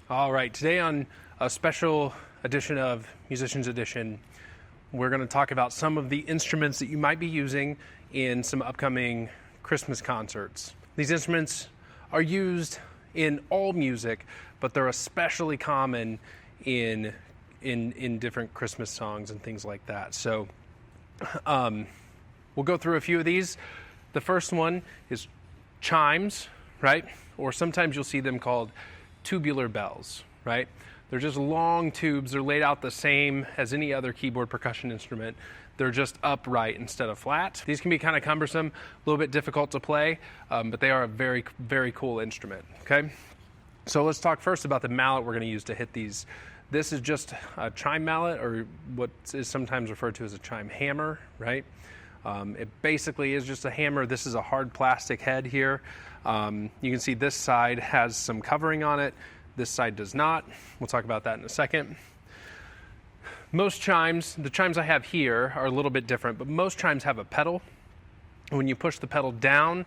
All right, today on a special edition of Musicians Edition, we're going to talk about some of the instruments that you might be using in some upcoming Christmas concerts. These instruments are used in all music, but they're especially common in different Christmas songs and things like that. So we'll go through a few of these. The first one is chimes, right? Or sometimes you'll see them called tubular bells, right? They're just long tubes. They're laid out the same as any other keyboard percussion instrument. They're just upright instead of flat. These can be kind of cumbersome, a little bit difficult to play, but they are a very, very cool instrument, okay? So let's talk first about the mallet we're going to use to hit these. This is just a chime mallet, or what is sometimes referred to as a chime hammer, right? It basically is just a hammer. This is a hard plastic head here. You can see this side has some covering on it. This side does not. We'll talk about that in a second. Most chimes, the chimes I have here are a little bit different, but most chimes have a pedal. When you push the pedal down,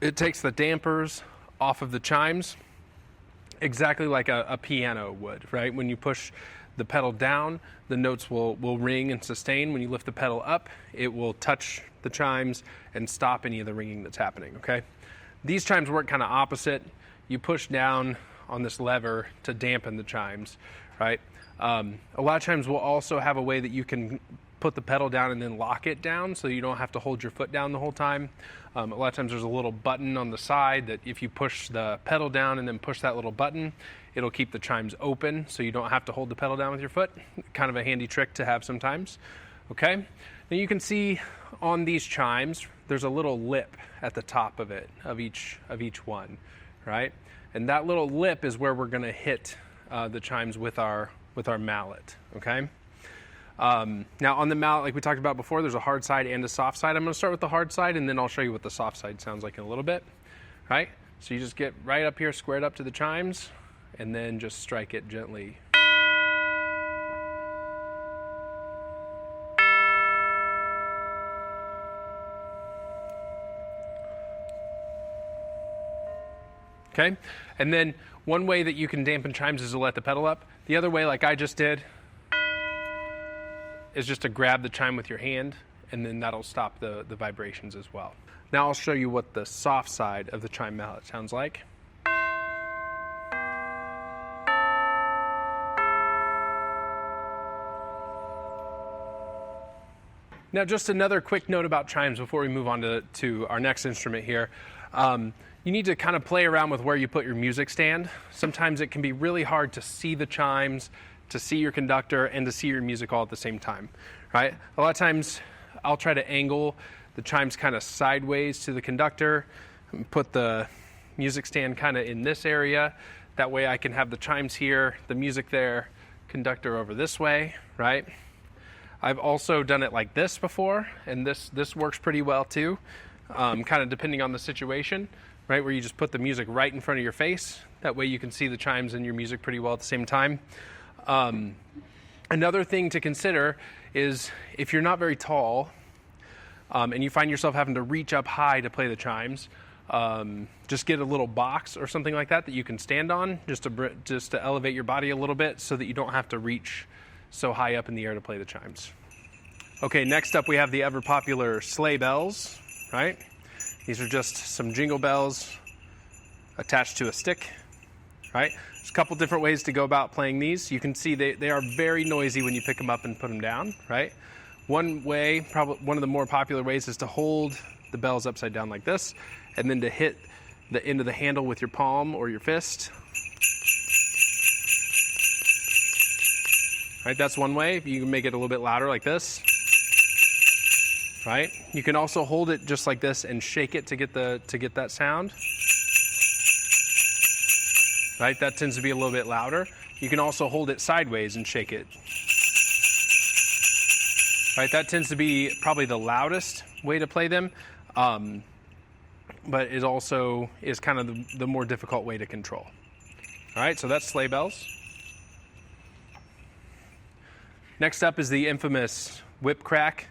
it takes the dampers off of the chimes, exactly like a piano would, right? When you push the pedal down, the notes will ring and sustain. When you lift the pedal up, it will touch the chimes and stop any of the ringing that's happening, okay? These chimes work kind of opposite. You push down on this lever to dampen the chimes, right? A lot of chimes will also have a way that you can put the pedal down and then lock it down so you don't have to hold your foot down the whole time. A lot of times there's a little button on the side that if you push the pedal down and then push that little button, it'll keep the chimes open so you don't have to hold the pedal down with your foot. Kind of a handy trick to have sometimes, okay? Now you can see on these chimes, there's a little lip at the top of it, of each one, right? And that little lip is where we're gonna hit the chimes with our mallet, okay? Now on the mallet, like we talked about before, there's a hard side and a soft side. I'm going to start with the hard side, and then I'll show you what the soft side sounds like in a little bit, right? So you just get right up here, squared up to the chimes, and then just strike it gently. Okay, and then one way that you can dampen chimes is to let the pedal up. The other way, like I just did, is just to grab the chime with your hand, and then that'll stop the vibrations as well. Now I'll show you what the soft side of the chime mallet sounds like. Now just another quick note about chimes before we move on to our next instrument here. You need to kind of play around with where you put your music stand. Sometimes it can be really hard to see the chimes, to see your conductor, and to see your music all at the same time, right? A lot of times I'll try to angle the chimes kind of sideways to the conductor, and put the music stand kind of in this area. That way I can have the chimes here, the music there, conductor over this way, right? I've also done it like this before, and this works pretty well too, kind of depending on the situation, right? Where you just put the music right in front of your face. That way you can see the chimes and your music pretty well at the same time. Another thing to consider is if you're not very tall and you find yourself having to reach up high to play the chimes, just get a little box or something like that you can stand on just to elevate your body a little bit so that you don't have to reach so high up in the air to play the chimes. Okay, next up we have the ever popular sleigh bells, right? These are just some jingle bells attached to a stick, right? There's a couple different ways to go about playing these. You can see they are very noisy when you pick them up and put them down, right? One way, probably one of the more popular ways, is to hold the bells upside down like this, and then to hit the end of the handle with your palm or your fist. Right, that's one way. You can make it a little bit louder like this. Right? You can also hold it just like this and shake it to get that sound. Right? That tends to be a little bit louder. You can also hold it sideways and shake it. Right? That tends to be probably the loudest way to play them, but it also is kind of the more difficult way to control. All right, so that's sleigh bells. Next up is the infamous whip crack.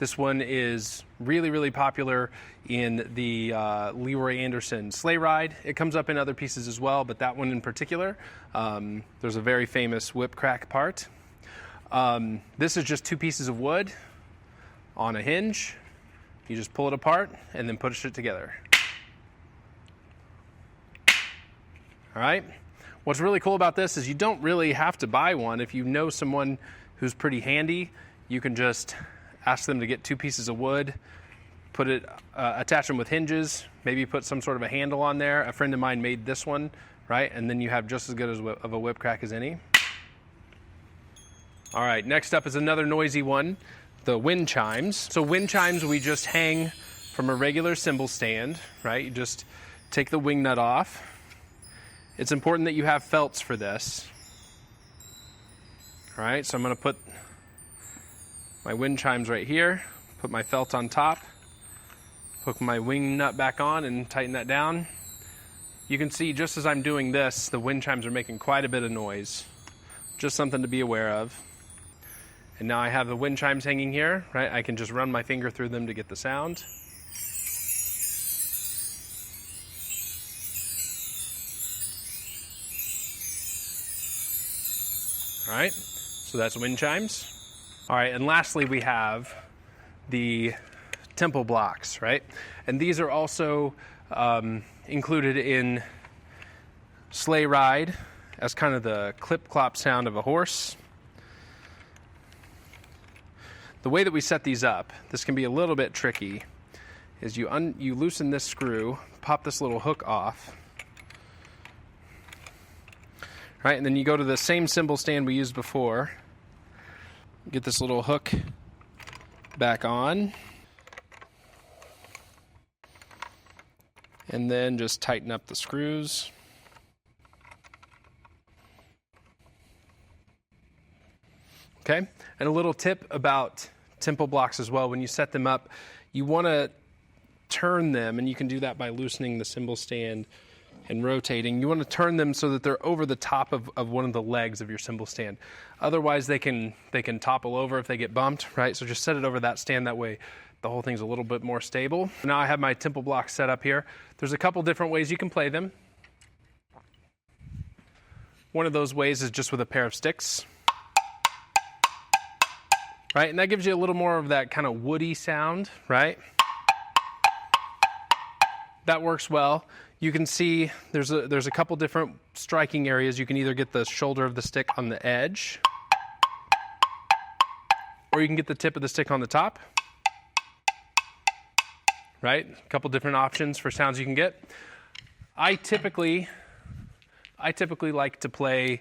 This one is really, really popular in the Leroy Anderson sleigh ride. It comes up in other pieces as well, but that one in particular, there's a very famous whip crack part. This is just 2 pieces of wood on a hinge. You just pull it apart and then push it together. All right. What's really cool about this is you don't really have to buy one. If you know someone who's pretty handy, you can just ask them to get 2 pieces of wood, put it, attach them with hinges, maybe put some sort of a handle on there. A friend of mine made this one, right? And then you have just as good of a whip crack as any. All right, next up is another noisy one, the wind chimes. So wind chimes we just hang from a regular cymbal stand, right? You just take the wing nut off. It's important that you have felts for this. All right, so I'm going to put my wind chimes right here, put my felt on top, hook my wing nut back on and tighten that down. You can see just as I'm doing this, the wind chimes are making quite a bit of noise. Just something to be aware of. And now I have the wind chimes hanging here, right? I can just run my finger through them to get the sound. All right, so that's wind chimes. All right, and lastly we have the tempo blocks, right? And these are also included in sleigh ride as kind of the clip-clop sound of a horse. The way that we set these up, this can be a little bit tricky, is you loosen this screw, pop this little hook off, right, and then you go to the same cymbal stand we used before, get this little hook back on, and then just tighten up the screws. Okay, and a little tip about tempo blocks as well. When you set them up, you want to turn them, and you can do that by loosening the cymbal stand and rotating. You want to turn them so that they're over the top of one of the legs of your cymbal stand. Otherwise, they can topple over if they get bumped, right? So just set it over that stand. That way, the whole thing's a little bit more stable. Now I have my tempo blocks set up here. There's a couple different ways you can play them. One of those ways is just with a pair of sticks. Right, and that gives you a little more of that kind of woody sound, right? That works well. You can see there's a couple different striking areas. You can either get the shoulder of the stick on the edge, or you can get the tip of the stick on the top. Right, a couple different options for sounds you can get. I typically like to play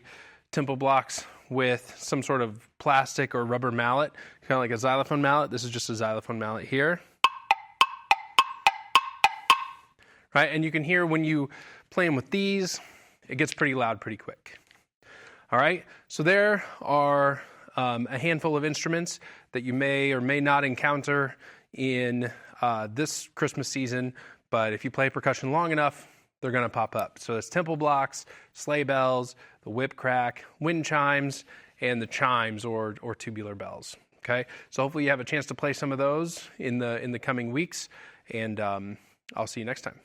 tempo blocks with some sort of plastic or rubber mallet, kind of like a xylophone mallet. This is just a xylophone mallet here. Right, and you can hear when you play them with these, it gets pretty loud pretty quick. All right, so there are a handful of instruments that you may or may not encounter in this Christmas season, but if you play percussion long enough, they're going to pop up. So it's tempo blocks, sleigh bells, the whip crack, wind chimes, and the chimes or tubular bells. Okay, so hopefully you have a chance to play some of those in the coming weeks, and I'll see you next time.